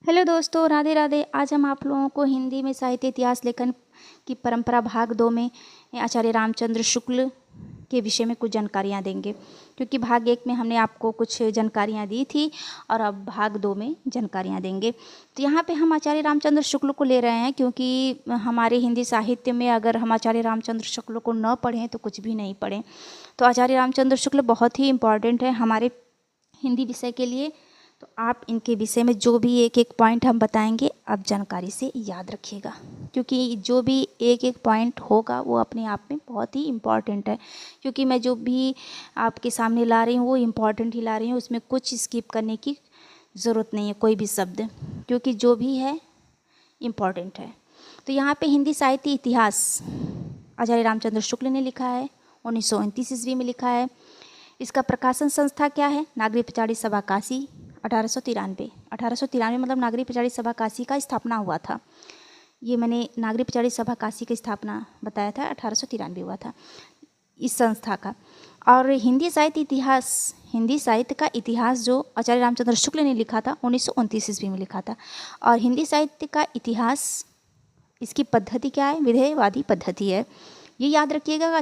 Hello दोस्तों, राधे राधे। आज हम आप लोगों को हिंदी में साहित्य इतिहास लेखन की परंपरा भाग 2 में आचार्य रामचंद्र शुक्ल के विषय में कुछ जानकारियाँ देंगे, क्योंकि भाग 1 में हमने आपको कुछ जानकारियाँ दी थी और अब भाग 2 में जानकारियाँ देंगे। तो यहाँ पे हम आचार्य रामचंद्र शुक्ल को ले रहे हैं, क्योंकि हमारे हिंदी साहित्य में अगर हम आचार्य रामचंद्र शुक्ल को न पढ़ें तो कुछ भी नहीं पढ़ें। तो आचार्य रामचंद्र शुक्ल बहुत ही इम्पॉर्टेंट है हमारे हिंदी विषय के लिए। तो आप इनके विषय में जो भी एक एक पॉइंट हम बताएंगे आप जानकारी से याद रखिएगा, क्योंकि जो भी एक एक पॉइंट होगा वो अपने आप में बहुत ही इम्पॉर्टेंट है। क्योंकि मैं जो भी आपके सामने ला रही हूँ वो इम्पॉर्टेंट ही ला रही हूँ, उसमें कुछ स्किप करने की ज़रूरत नहीं है, कोई भी शब्द, क्योंकि जो भी है इम्पॉर्टेंट है। तो यहाँ पे हिंदी साहित्य इतिहास आचार्य रामचंद्र शुक्ल ने लिखा है, 1929 ईस्वी में लिखा है। इसका प्रकाशन संस्था क्या है? नागरी पचाड़ी सभा काशी, 1893 मतलब नागरी पचाड़ी सभा काशी का स्थापना हुआ था। ये मैंने नागरी पचाड़ी सभा काशी की स्थापना बताया था, 1893 हुआ था इस संस्था का। और हिंदी साहित्य का इतिहास जो आचार्य रामचंद्र शुक्ल ने लिखा था, 1929 ईस्वी में लिखा था। और हिंदी साहित्य का इतिहास, इसकी पद्धति क्या है? विधेयवादी पद्धति है। ये याद रखिएगा,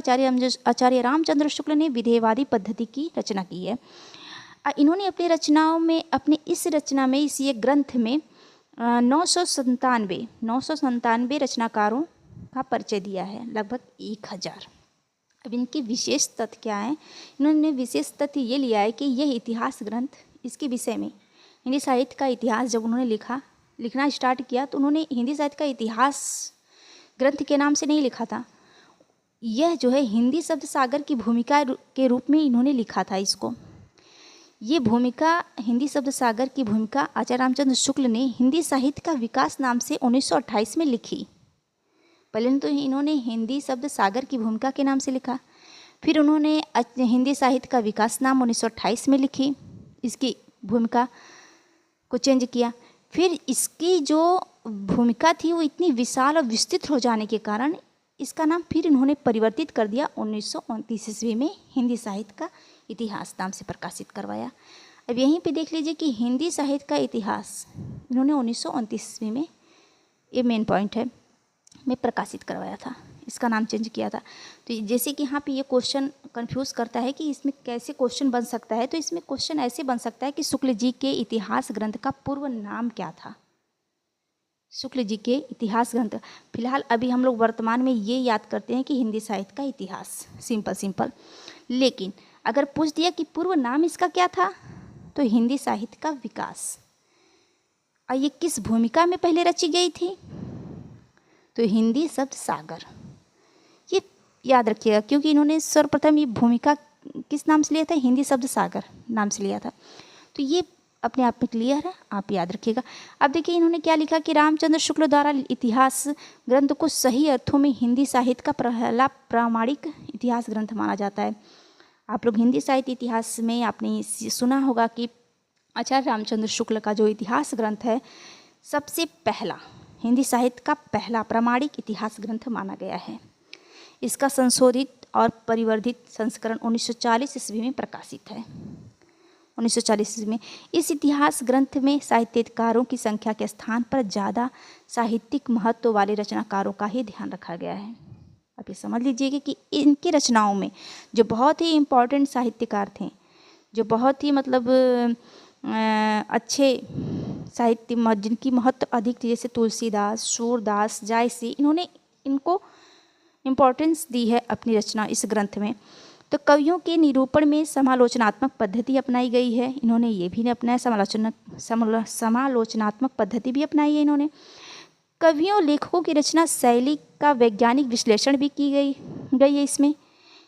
आचार्य रामचंद्र शुक्ल ने विधेयवादी पद्धति की रचना की है। इन्होंने अपनी रचनाओं में, अपनी इस रचना में, इस ये ग्रंथ में 997 रचनाकारों का परिचय दिया है, लगभग 1000। अब इनके विशेष तथ्य क्या हैं? इन्होंने विशेष तथ्य ये लिया है कि यह इतिहास ग्रंथ, इसके विषय में हिंदी साहित्य का इतिहास जब उन्होंने लिखना स्टार्ट किया तो उन्होंने हिंदी साहित्य का इतिहास ग्रंथ के नाम से नहीं लिखा था। यह जो है हिंदी शब्द सागर की भूमिका के रूप में इन्होंने लिखा था इसको। ये भूमिका, हिंदी शब्द सागर की भूमिका आचार्य रामचंद्र शुक्ल ने हिंदी साहित्य का विकास नाम से 1928 में लिखी। पहले तो इन्होंने हिंदी शब्द सागर की भूमिका के नाम से लिखा, फिर उन्होंने हिंदी साहित्य का विकास नाम 1928 में लिखी, इसकी भूमिका को चेंज किया। फिर इसकी जो भूमिका थी वो इतनी विशाल और विस्तृत हो जाने के कारण इसका नाम फिर इन्होंने परिवर्तित कर दिया, 1929 ईस्वी में हिंदी साहित्य का इतिहास नाम से प्रकाशित करवाया। अब यहीं पे देख लीजिए कि हिंदी साहित्य का इतिहास इन्होंने 1929 ईस्वी में, ये मेन पॉइंट है, में प्रकाशित करवाया था, इसका नाम चेंज किया था। तो जैसे कि यहाँ पे ये क्वेश्चन कंफ्यूज करता है कि इसमें कैसे क्वेश्चन बन सकता है, तो इसमें क्वेश्चन ऐसे बन सकता है कि शुक्ल जी के इतिहास ग्रंथ का पूर्व नाम क्या था? शुक्ल जी के इतिहास ग्रंथ, फिलहाल अभी हम लोग वर्तमान में ये याद करते हैं कि हिंदी साहित्य का इतिहास, सिंपल। लेकिन अगर पूछ दिया कि पूर्व नाम इसका क्या था, तो हिंदी साहित्य का विकास। और ये किस भूमिका में पहले रची गई थी? तो हिंदी शब्द सागर। ये याद रखिएगा, क्योंकि इन्होंने सर्वप्रथम ये भूमिका किस नाम से लिया था? हिंदी शब्द सागर नाम से लिया था। तो ये अपने आप में क्लियर है, आप याद रखिएगा। अब देखिए इन्होंने क्या लिखा कि रामचंद्र शुक्ल द्वारा इतिहास ग्रंथ को सही अर्थों में हिंदी साहित्य का पहला प्रामाणिक इतिहास ग्रंथ माना जाता है। आप लोग हिंदी साहित्य इतिहास में आपने सुना होगा कि आचार्य रामचंद्र शुक्ल का जो इतिहास ग्रंथ है, सबसे पहला हिंदी साहित्य का पहला प्रामाणिक इतिहास ग्रंथ माना गया है। इसका संशोधित और परिवर्धित संस्करण 1940 ईस्वी में प्रकाशित है। 1940 ईस्वी में इस इतिहास ग्रंथ में साहित्यकारों की संख्या के स्थान पर ज़्यादा साहित्यिक महत्व वाले रचनाकारों का ही ध्यान रखा गया है। आप ये समझ लीजिएगा कि इनकी रचनाओं में जो बहुत ही इम्पोर्टेंट साहित्यकार थे, जो बहुत ही मतलब अच्छे साहित्य, जिनकी महत्व अधिक थी, जैसे तुलसीदास, सूरदास, जायसी, इन्होंने इनको इम्पोर्टेंस दी है अपनी रचना इस ग्रंथ में। तो कवियों के निरूपण में समालोचनात्मक पद्धति अपनाई गई है, इन्होंने ये भी अपनाया, समालोचनात्मक पद्धति भी अपनाई है इन्होंने। कवियों लेखकों की रचना शैली का वैज्ञानिक विश्लेषण भी की गई है इसमें।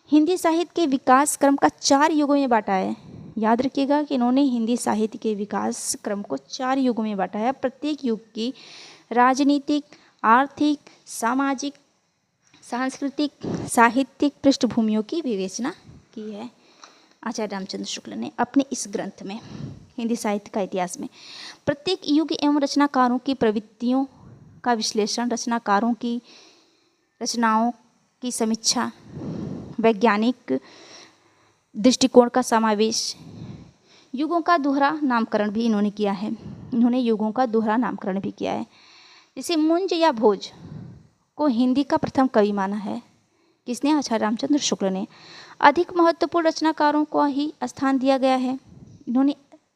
हिंदी साहित्य के विकास क्रम का 4 युगों में बांटा है। याद रखिएगा कि इन्होंने हिंदी साहित्य के विकास क्रम को 4 युगों में बांटा है। प्रत्येक युग की राजनीतिक, आर्थिक, सामाजिक, सांस्कृतिक, साहित्यिक पृष्ठभूमियों की विवेचना की है आचार्य रामचंद्र शुक्ल ने अपने इस ग्रंथ में, हिंदी साहित्य का इतिहास में। प्रत्येक युग एवं रचनाकारों की प्रवृत्तियों का विश्लेषण, रचनाकारों की रचनाओं की समीक्षा, वैज्ञानिक दृष्टिकोण का समावेश, युगों का दोहरा नामकरण भी इन्होंने किया है। इन्होंने युगों का दोहरा नामकरण भी किया है। जैसे मुंज या भोज को हिंदी का प्रथम कवि माना है। किसने? आचार्य रामचंद्र शुक्ल ने। अधिक महत्वपूर्ण रचनाकारों को ही स्थान दिया गया है। इन्होंने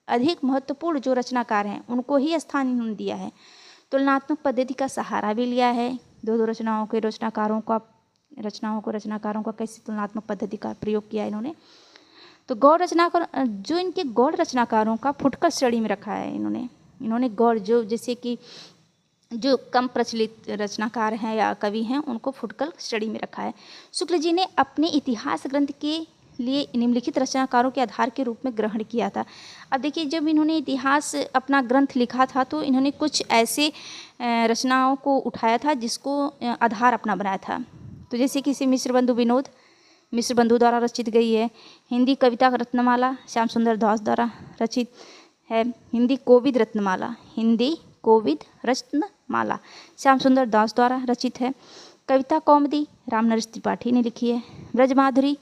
अधिक महत्वपूर्ण जो रचनाकार हैं उनको ही स्थान इन्होंने दिया है। तुलनात्मक पद्धति का सहारा भी लिया है। दो रचनाओं के रचनाकारों का कैसे तुलनात्मक पद्धति का प्रयोग किया इन्होंने। तो गौड़ रचनाकार जो इनके गौड़ रचनाकारों का फुटकर श्रेणी में रखा है इन्होंने गौड़ जो जैसे कि जो कम प्रचलित रचनाकार हैं या कवि हैं उनको फुटकर श्रेणी में रखा है। शुक्ल जी ने अपने इतिहास ग्रंथ के लिए निम्नलिखित रचनाकारों के आधार के रूप में ग्रहण किया था। अब देखिए जब इन्होंने इतिहास अपना ग्रंथ लिखा था तो इन्होंने कुछ ऐसे रचनाओं को उठाया था जिसको आधार अपना बनाया था। तो जैसे किसी मिश्र बंधु द्वारा रचित गई है। हिंदी कविता रत्नमाला श्याम सुंदर दास द्वारा रचित है। हिंदी कोविद रत्नमाला श्याम सुंदर दास द्वारा रचित है। कविता कौमुदी रामनरेश त्रिपाठी ने लिखी है। ब्रजमाधुरी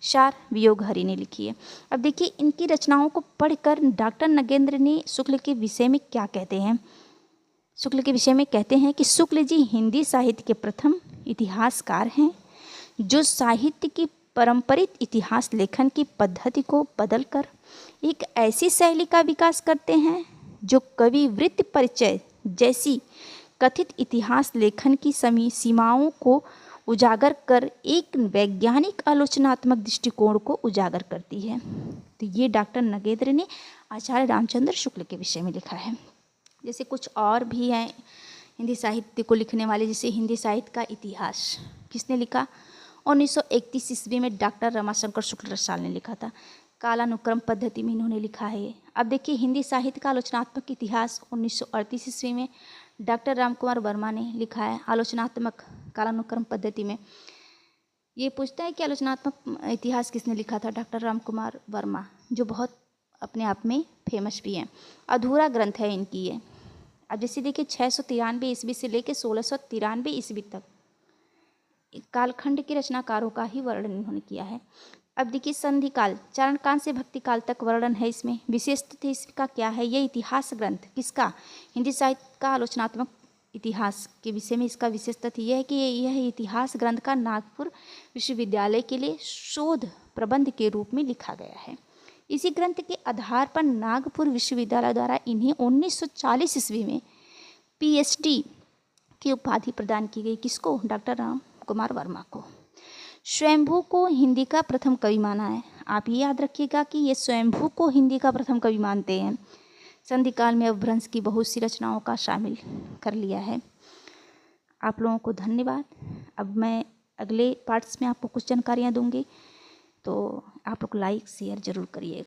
शार वियोगहरि ने लिखी है। अब देखिए इनकी रचनाओं को पढ़कर डॉक्टर नगेंद्र ने शुक्ल के विषय में क्या कहते हैं। शुक्ल के विषय में कहते हैं कि शुक्ल जी हिंदी साहित्य के प्रथम इतिहासकार हैं जो साहित्य की पारंपरिक इतिहास लेखन की पद्धति को बदलकर एक ऐसी शैली का विकास करते हैं जो कवि वृत्ति परिचय जैसी कथित इतिहास लेखन की सीमाओं को उजागर कर एक वैज्ञानिक आलोचनात्मक दृष्टिकोण को उजागर करती है। तो ये डॉक्टर नगेंद्र ने आचार्य रामचंद्र शुक्ल के विषय में लिखा है। जैसे कुछ और भी हैं हिंदी साहित्य को लिखने वाले, जैसे हिंदी साहित्य का इतिहास किसने लिखा? 1931 ईस्वी में डॉक्टर रमाशंकर शुक्ल रसाल ने लिखा था। कालानुक्रम पद्धति में इन्होंने लिखा है। अब देखिए हिंदी साहित्य का आलोचनात्मक इतिहास 1938 ईस्वी में डॉक्टर रामकुमार वर्मा ने लिखा है। आलोचनात्मक कालानुक्रम पद्धति में ये पूछता है कि आलोचनात्मक इतिहास किसने लिखा था? डॉक्टर रामकुमार वर्मा, जो बहुत अपने आप में फेमस भी हैं। अधूरा ग्रंथ है इनकी ये। अब जैसे देखिए 693 ईस्वी से लेकर 1693 ईस्वी तक कालखंड के रचनाकारों का ही वर्णन इन्होंने किया है। अब देखिए संधि काल चारणकाल से भक्ति काल तक वर्णन है इसमें। विशेष तथ्य इसका क्या है? ये इतिहास ग्रंथ किसका? हिंदी साहित्य का आलोचनात्मक इतिहास के विषय में इसका विशेष तथ्य यह है कि यह इतिहास ग्रंथ का नागपुर विश्वविद्यालय के लिए शोध प्रबंध के रूप में लिखा गया है। इसी ग्रंथ के आधार पर नागपुर विश्वविद्यालय द्वारा इन्हें 1940 ईस्वी में PhD की उपाधि प्रदान की गई। किसको? डॉक्टर रामकुमार वर्मा को। स्वयंभू को हिंदी का प्रथम कवि माना है। आप ये याद रखिएगा कि ये स्वयंभू को हिंदी का प्रथम कवि मानते हैं। संधि काल में अपभ्रंश की बहुत सी रचनाओं का शामिल कर लिया है। आप लोगों को धन्यवाद। अब मैं अगले पार्ट्स में आपको कुछ जानकारियाँ दूंगी, तो आप लोग लाइक शेयर ज़रूर करिएगा।